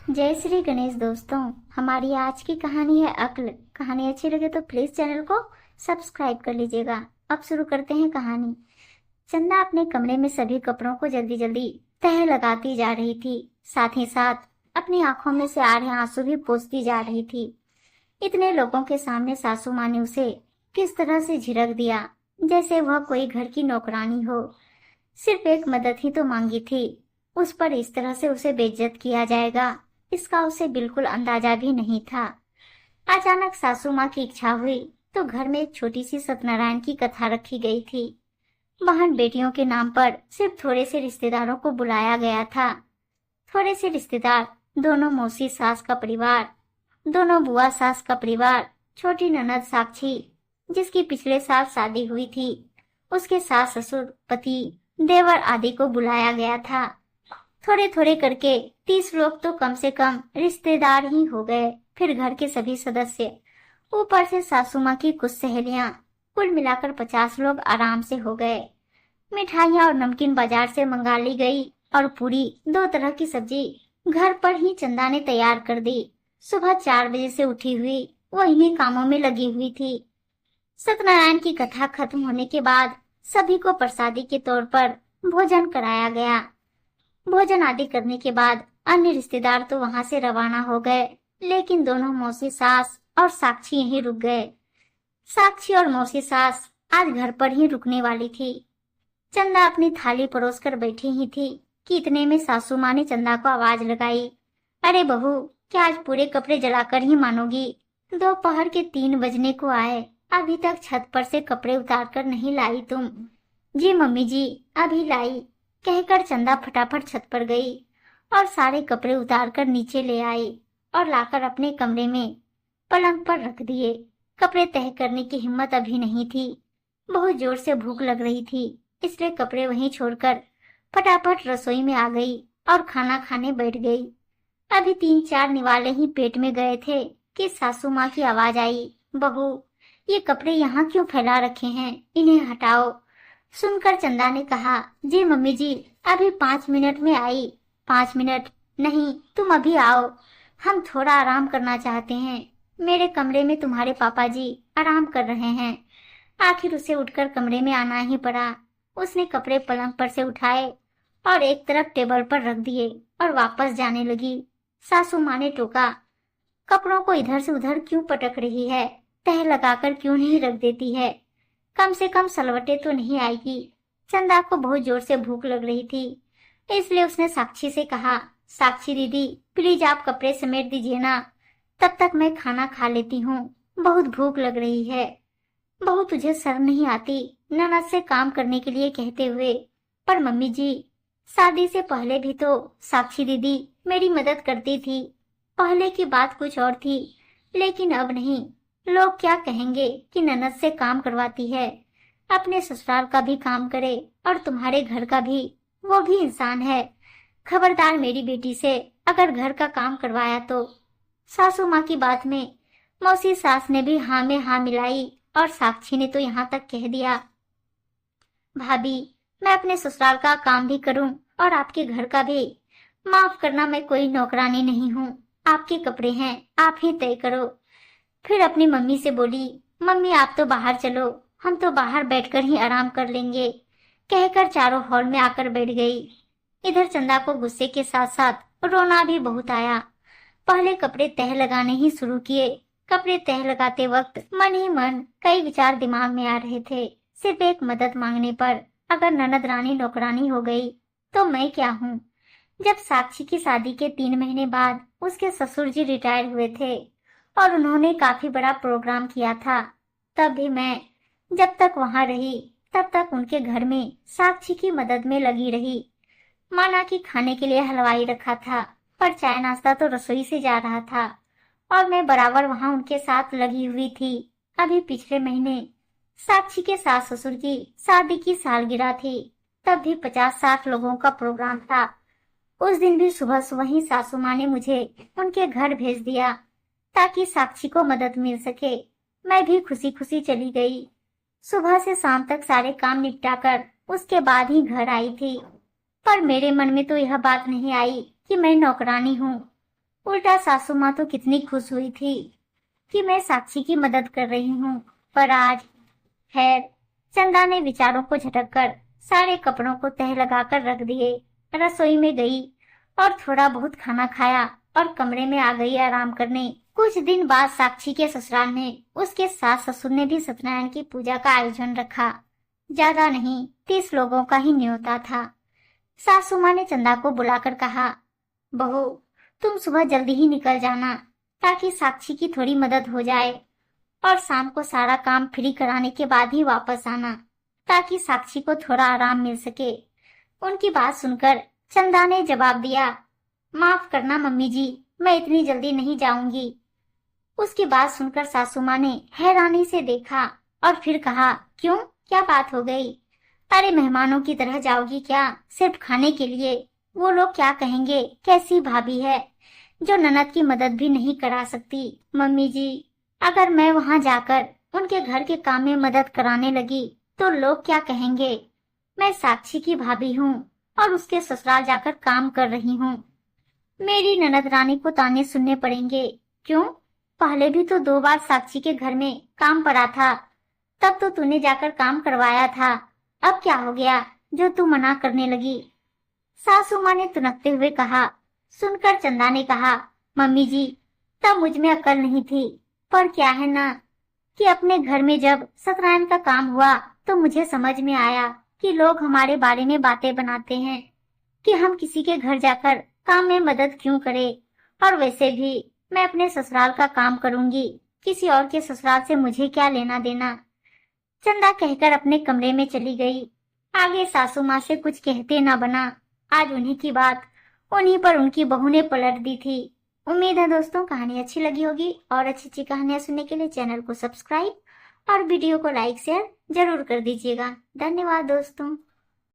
जय श्री गणेश दोस्तों। हमारी आज की कहानी है अक्ल। कहानी अच्छी लगे तो प्लीज चैनल को सब्सक्राइब कर लीजिएगा। अब शुरू करते हैं कहानी। चंदा अपने कमरे में सभी कपड़ों को जल्दी जल्दी तह लगाती जा रही थी, साथ ही साथ अपनी आंखों में से आ रहे आंसू भी पोंछती जा रही थी। इतने लोगों के सामने सासू माँ ने उसे किस तरह से झिड़क दिया, जैसे वह कोई घर की नौकरानी हो। सिर्फ एक मदद ही तो मांगी थी, उस पर इस तरह से उसे बेइज्जत किया जाएगा, इसका उसे बिल्कुल अंदाजा भी नहीं था। अचानक सासू माँ की इच्छा हुई तो घर में एक छोटी सी सत्यनारायण की कथा रखी गई थी। बहन बेटियों के नाम पर सिर्फ थोड़े से रिश्तेदारों को बुलाया गया था। थोड़े से रिश्तेदार, दोनों मौसी सास का परिवार, दोनों बुआ सास का परिवार, छोटी ननद साक्षी जिसकी पिछले साल शादी हुई थी, उसके सास ससुर, पति, देवर आदि को बुलाया गया था। थोड़े थोड़े करके 30 लोग तो कम से कम रिश्तेदार ही हो गए, फिर घर के सभी सदस्य, ऊपर से सासू माँ की कुछ सहेलियां, कुल मिलाकर 50 लोग आराम से हो गए। मिठाइयाँ और नमकीन बाजार से मंगा ली गई और पूरी 2 तरह की सब्जी घर पर ही चंदा ने तैयार कर दी। सुबह 4 बजे से उठी हुई वो इन्हीं कामों में लगी हुई थी। सत्यनारायण की कथा खत्म होने के बाद सभी को प्रसादी के तौर पर भोजन कराया गया। भोजन आदि करने के बाद अन्य रिश्तेदार तो वहां से रवाना हो गए, लेकिन दोनों मौसी सास और साक्षी यहीं रुक गए। साक्षी और मौसी सास आज घर पर ही रुकने वाली थी। चंदा अपनी थाली परोसकर बैठी ही थी कि इतने में सासू माँ ने चंदा को आवाज लगाई, अरे बहू, क्या आज पूरे कपड़े जलाकर ही मानोगी? दोपहर के 3 बजने को आए, अभी तक छत पर से कपड़े उतार कर नहीं लाई तुम? जी मम्मी जी, अभी लाई, कहकर चंदा फटाफट छत पर गई और सारे कपड़े उतारकर नीचे ले आई और लाकर अपने कमरे में पलंग पर रख दिए। कपड़े तह करने की हिम्मत अभी नहीं थी। बहुत जोर से भूख लग रही थी, इसलिए कपड़े वहीं छोड़कर फटाफट रसोई में आ गई और खाना खाने बैठ गई। अभी 3-4 निवाले ही पेट में गए थे कि सासू माँ की आवाज आई, बहू, ये कपड़े यहाँ क्यों फैला रखे हैं, इन्हें हटाओ। सुनकर चंदा ने कहा, जी मम्मी जी, अभी 5 मिनट में आई। 5 मिनट नहीं, तुम अभी आओ, हम थोड़ा आराम करना चाहते हैं। मेरे कमरे में तुम्हारे पापा जी आराम कर रहे हैं। आखिर उसे उठकर कमरे में आना ही पड़ा। उसने कपड़े पलंग पर से उठाए और एक तरफ टेबल पर रख दिए और वापस जाने लगी। सासू माँ ने टोका, कपड़ों को इधर से उधर क्यों पटक रही है, तह लगाकर क्यों नहीं रख देती है, कम से कम सलवटे तो नहीं आएगी। चंदा को बहुत जोर से भूख लग रही थी, इसलिए उसने साक्षी से कहा, साक्षी दीदी, प्लीज आप कपड़े समेट दीजिए ना, तब तक मैं खाना खा लेती हूँ, बहुत भूख लग रही है। बहू, तुझे शर्म नहीं आती ननद से काम करने के लिए कहते हुए? पर मम्मी जी, शादी से पहले भी तो साक्षी दीदी मेरी मदद करती थी। पहले की बात कुछ और थी, लेकिन अब नहीं। लोग क्या कहेंगे कि ननद से काम करवाती है, अपने ससुराल का भी काम करे और तुम्हारे घर का भी, वो भी इंसान है। खबरदार मेरी बेटी से अगर घर का काम करवाया तो। सासू माँ की बात में मौसी सास ने भी हाँ में हाँ मिलाई और साक्षी ने तो यहाँ तक कह दिया, भाभी, मैं अपने ससुराल का काम भी करूं और आपके घर का भी। माफ करना, मैं कोई नौकरानी नहीं हूँ, आपके कपड़े हैं, आप ही तय करो। फिर अपनी मम्मी से बोली, मम्मी आप तो बाहर चलो, हम तो बाहर बैठकर ही आराम कर लेंगे, कहकर चारों हॉल में आकर बैठ गई। इधर चंदा को गुस्से के साथ साथ रोना भी बहुत आया। पहले कपड़े तह लगाने ही शुरू किए। कपड़े तह लगाते वक्त मन ही मन कई विचार दिमाग में आ रहे थे। सिर्फ एक मदद मांगने पर अगर ननद रानी नौकरानी हो गई तो मैं क्या हूँ? जब साक्षी की शादी के 3 महीने बाद उसके ससुर जी रिटायर हुए थे और उन्होंने काफी बड़ा प्रोग्राम किया था, तब भी मैं जब तक वहां रही तब तक उनके घर में साक्षी की मदद में लगी रही। माना कि खाने के लिए हलवाई रखा था, पर चाय नाश्ता तो रसोई से जा रहा था और मैं बराबर वहां उनके साथ लगी हुई थी। अभी पिछले महीने साक्षी के सास ससुर की शादी की सालगिरह थी, तब भी 50-60 लोगों का प्रोग्राम था। उस दिन भी सुबह सुबह ही सासू माँ ने मुझे उनके घर भेज दिया ताकि साक्षी को मदद मिल सके। मैं भी खुशी खुशी चली गई। सुबह से शाम तक सारे काम निपटाकर उसके बाद ही घर आई थी, पर मेरे मन में तो यह बात नहीं आई कि मैं नौकरानी हूँ। उल्टा सासू माँ तो कितनी खुश हुई थी कि मैं साक्षी की मदद कर रही हूँ। पर आज खैर, चंदा ने विचारों को झटक कर सारे कपड़ों को तह लगाकर रख दिए, रसोई में गई और थोड़ा बहुत खाना खाया और कमरे में आ गई आराम करने। कुछ दिन बाद साक्षी के ससुराल में उसके सास ससुर ने भी सत्यनारायण की पूजा का आयोजन रखा। ज्यादा नहीं, 30 लोगों का ही न्योता था। सासू माँ ने चंदा को बुलाकर कहा, बहू, तुम सुबह जल्दी ही निकल जाना ताकि साक्षी की थोड़ी मदद हो जाए, और शाम को सारा काम फ्री कराने के बाद ही वापस आना ताकि साक्षी को थोड़ा आराम मिल सके। उनकी बात सुनकर चंदा ने जवाब दिया, माफ करना मम्मी जी, मैं इतनी जल्दी नहीं जाऊंगी। उसकी बात सुनकर सासू माँ ने हैरानी से देखा और फिर कहा, क्यों, क्या बात हो गई? अरे मेहमानों की तरह जाओगी क्या, सिर्फ खाने के लिए? वो लोग क्या कहेंगे, कैसी भाभी है जो ननद की मदद भी नहीं करा सकती। मम्मी जी, अगर मैं वहां जाकर उनके घर के काम में मदद कराने लगी तो लोग क्या कहेंगे? मैं साक्षी की भाभी हूँ और उसके ससुराल जाकर काम कर रही हूँ। मेरी ननद रानी को ताने सुनने पड़ेंगे। क्यों, पहले भी तो 2 बार साक्षी के घर में काम पड़ा था, तब तो तूने जाकर काम करवाया था। अब क्या हो गया जो तू मना करने लगी? सासू माँ ने तुनकते हुए कहा। सुनकर चंदा ने कहा, मम्मी जी, तब मुझ में अक्ल नहीं थी, पर क्या है ना कि अपने घर में जब सत्यनारायण का काम हुआ तो मुझे समझ में आया कि लोग हमारे बारे में बातें बनाते हैं कि हम किसी के घर जाकर काम में मदद क्यों करें, और वैसे भी मैं अपने ससुराल का काम करूंगी, किसी और के ससुराल से मुझे क्या लेना देना। चंदा कहकर अपने कमरे में चली गई। आगे सासू माँ से कुछ कहते न बना। आज उन्हीं की बात उन्हीं पर उनकी बहू ने पलट दी थी। उम्मीद है दोस्तों कहानी अच्छी लगी होगी, और अच्छी अच्छी कहानियां सुनने के लिए चैनल को सब्सक्राइब और वीडियो को लाइक शेयर जरूर कर दीजिएगा। धन्यवाद दोस्तों।